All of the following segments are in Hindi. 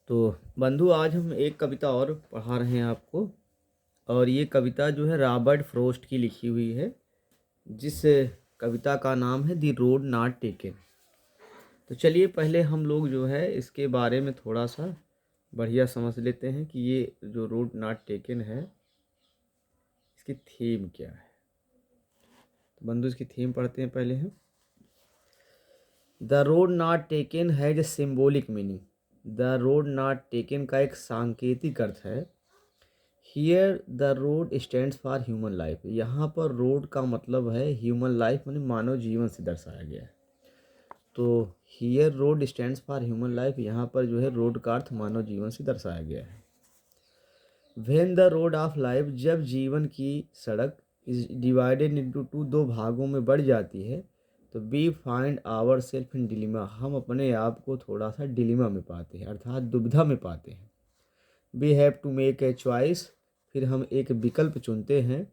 तो बंधु आज हम एक कविता और पढ़ा रहे हैं आपको। और ये कविता जो है रॉबर्ट फ्रॉस्ट की लिखी हुई है, जिस कविता का नाम है द रोड नॉट टेकन। तो चलिए पहले हम लोग जो है इसके बारे में थोड़ा सा बढ़िया समझ लेते हैं कि ये जो रोड नॉट टेकन है इसकी थीम क्या है। तो बंधु इसकी थीम पढ़ते हैं पहले हम। The road not taken has a symbolic meaning. The road not taken का एक सांकेतिक अर्थ है। Here the road stands for human life. यहाँ पर रोड का मतलब है ह्यूमन लाइफ, माने मानव जीवन से दर्शाया गया है। तो here road stands for human life, यहाँ पर जो है रोड का अर्थ मानव जीवन से दर्शाया गया है। When the road of life, जब जीवन की सड़क इज डिवाइडेड इनटू टू, दो भागों में बढ़ जाती है, तो we find our self in dilemma, हम अपने आप को थोड़ा सा डिलीमा में पाते हैं, अर्थात दुविधा में पाते हैं। We have to make a choice, फिर हम एक विकल्प चुनते हैं।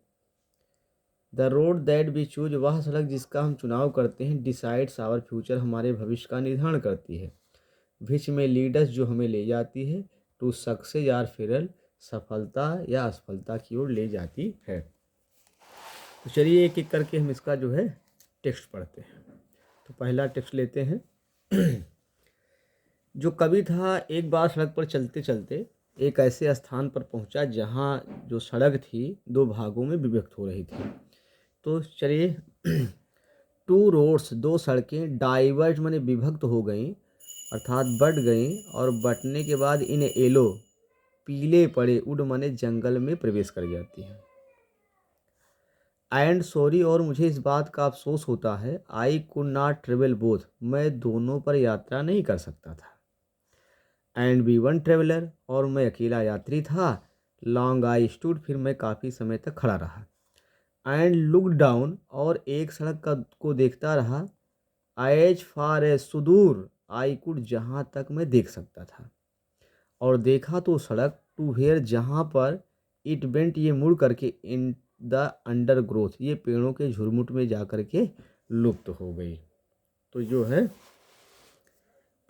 The road that we choose, वह सड़क जिसका हम चुनाव करते हैं, डिसाइड्स आवर फ्यूचर, हमारे भविष्य का निर्धारण करती है। विच में लीडर्स, जो हमें ले जाती है, टू सक्सेस आर फेरल, सफलता या असफलता की ओर ले जाती है। तो चलिए एक एक करके हम इसका जो है टेक्स्ट पढ़ते हैं। तो पहला टेक्स्ट लेते हैं। जो कवि था एक बार सड़क पर चलते चलते एक ऐसे स्थान पर पहुंचा जहां जो सड़क थी दो भागों में विभक्त हो रही थी। तो चलिए टू रोड्स, दो सड़कें, डाइवर्ज माने विभक्त हो गई, अर्थात बट गई, और बटने के बाद इन येलो, पीले पड़े, उड माने जंगल में प्रवेश कर जाती है। एंड सॉरी, और मुझे इस बात का अफसोस होता है, I could not travel both, मैं दोनों पर यात्रा नहीं कर सकता था। एंड बी वन ट्रेवलर, और मैं अकेला यात्री था। लॉन्ग आई स्टूड, फिर मैं काफ़ी समय तक खड़ा रहा। एंड लुक डाउन, और एक सड़क को देखता रहा। एज फार एज, सुदूर, आई कुड, जहाँ तक मैं देख सकता था। और देखा तो सड़क, टू हेयर, जहाँ पर, इट बेंट, ये मुड़ करके, इन द अंडर ग्रोथ, ये पेड़ों के झुरमुट में जा करके लुप्त हो गई। तो जो है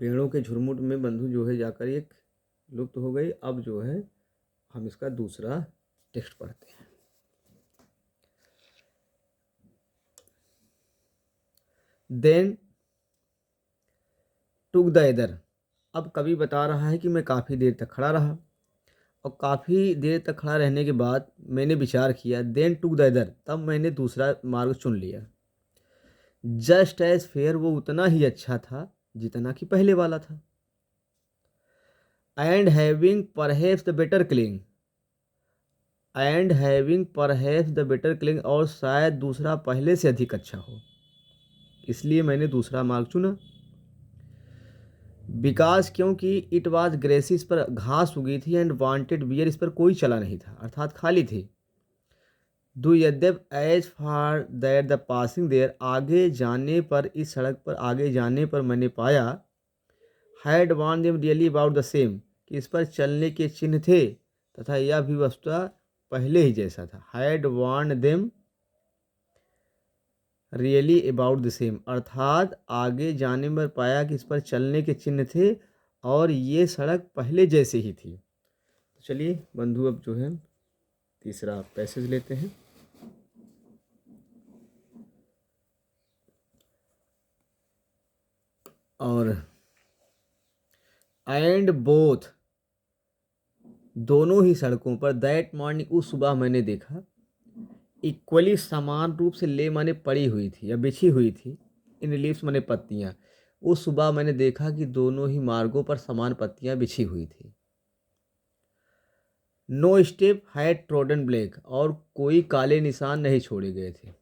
पेड़ों के झुरमुट में बंधु जो है जाकर एक लुप्त हो गई। अब जो है हम इसका दूसरा टेक्स्ट पढ़ते हैं। देन टुक द अदर, अब कवि बता रहा है कि मैं काफ़ी देर तक खड़ा रहा, और काफ़ी देर तक खड़ा रहने के बाद मैंने विचार किया। देन टुक द अदर, तब मैंने दूसरा मार्ग चुन लिया। जस्ट एज फेयर, वो उतना ही अच्छा था जितना कि पहले वाला था। And having perhaps the better cling, and having perhaps the better cling, और शायद दूसरा पहले से अधिक अच्छा हो, इसलिए मैंने दूसरा मार्ग चुना। बिकॉज, क्योंकि इट वाज ग्रेसी, इस पर घास उगी थी। एंड वांटेड बियर, इस पर कोई चला नहीं था, अर्थात खाली थी। डू यद्यप as far that the passing there, आगे जाने पर, इस सड़क पर आगे जाने पर मैंने पाया। Had warn them really about the same, कि इस पर चलने के चिन्ह थे, तथा यह भी वस्तुतः पहले ही जैसा था। Had warn them really about the same, अर्थात आगे जाने पर पाया कि इस पर चलने के चिन्ह थे और ये सड़क पहले जैसे ही थी। तो चलिए बंधु अब जो है तीसरा पैसेज लेते हैं। और एंड बोथ, दोनों ही सड़कों पर, दैट मॉर्निंग, उस सुबह मैंने देखा, इक्वली, समान रूप से, ले माने पड़ी हुई थी या बिछी हुई थी, इन लीव्स माने पत्तियाँ। उस सुबह मैंने देखा कि दोनों ही मार्गों पर समान पत्तियाँ बिछी हुई थी। No step had trodden black, और कोई काले निशान नहीं छोड़े गए थे।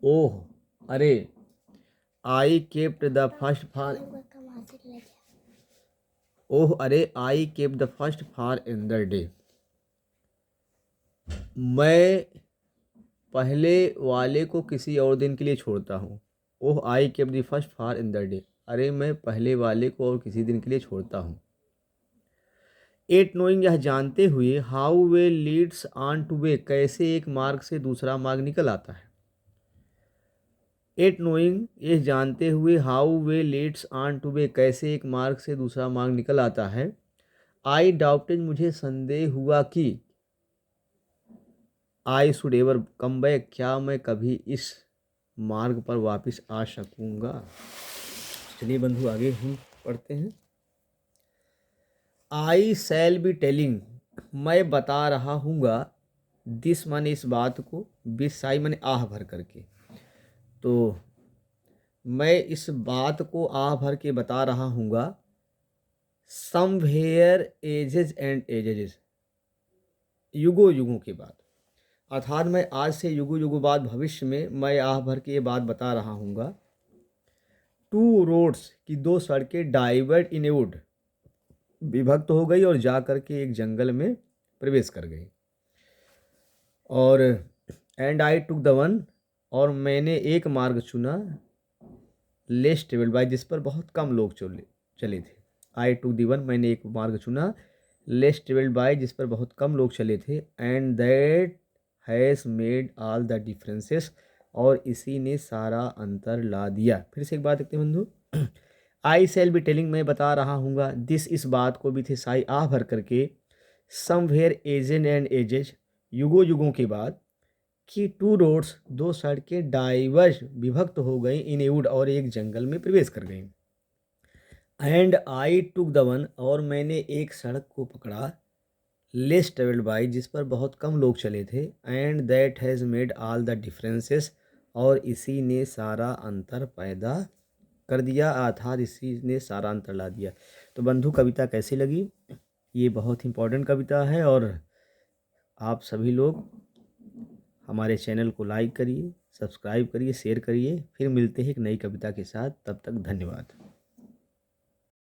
ओह अरे, I kept the first for, oh अरे, I kept the first for another day, मैं पहले वाले को किसी और दिन के लिए छोड़ता हूँ। Oh I kept the first for another day, अरे मैं पहले वाले को और किसी दिन के लिए छोड़ता हूँ। एट नोइंग, यह जानते हुए, how way Leeds on two way, कैसे एक मार्ग से दूसरा मार्ग निकल आता है। एट नोइंग, ये जानते हुए, how way Leeds on two way, कैसे एक मार्ग से दूसरा मार्ग निकल आता है। आई डाउटेड, मुझे संदेह हुआ कि I should ever come back, क्या मैं कभी इस मार्ग पर वापस आ सकूंगा। चलिए बंधु आगे हम पढ़ते हैं। आई शैल बी टेलिंग, मैं बता रहा हूँगा, दिस माने इस बात को, बिसाई माने आह भर करके, तो मैं इस बात को आह भर के बता रहा हूँगा। समवेयर एजेस एंड एजेस, युगों युगों के बाद, अर्थात मैं आज से युगों युगों बाद भविष्य में मैं आह भर के ये बात बता रहा हूँगा। टू रोड्स की दो सड़कें डाइवर्ट इन ए वुड, विभक्त हो गई और जा कर के एक जंगल में प्रवेश कर गई। और and I took the one, और मैंने एक मार्ग चुना, लेस ट्रेवल्ड बाय, जिस पर बहुत कम लोग चले थे। आई टुक द वन, मैंने एक मार्ग चुना, लेस ट्रेवल्ड बाय, जिस पर बहुत कम लोग चले थे। And that has made all the differences, और इसी ने सारा अंतर ला दिया। फिर से एक बात देखते हैं बंधु। आई सेल बी टेलिंग, मैं बता रहा हूँगा, दिस इस बात को भी थे साई आह भर करके, समवेयर एजेंड एंड एजेज, युगों युगों के बाद, कि टू रोड्स दो सड़कें डाइवर्ज विभक्त हो गई इन ए वुड, और एक जंगल में प्रवेश कर गई। And I took the one, और मैंने एक सड़क को पकड़ा, लेस ट्रेवल्ड बाई, जिस पर बहुत कम लोग चले थे। And that has made all the differences, और इसी ने सारा अंतर पैदा कर दिया, अर्थात इसी ने सारा अंतर ला दिया। तो बंधु कविता कैसी लगी? ये बहुत इंपॉर्टेंट कविता है, और आप सभी लोग हमारे चैनल को लाइक करिए, सब्सक्राइब करिए, शेयर करिए। फिर मिलते हैं एक नई कविता के साथ, तब तक धन्यवाद।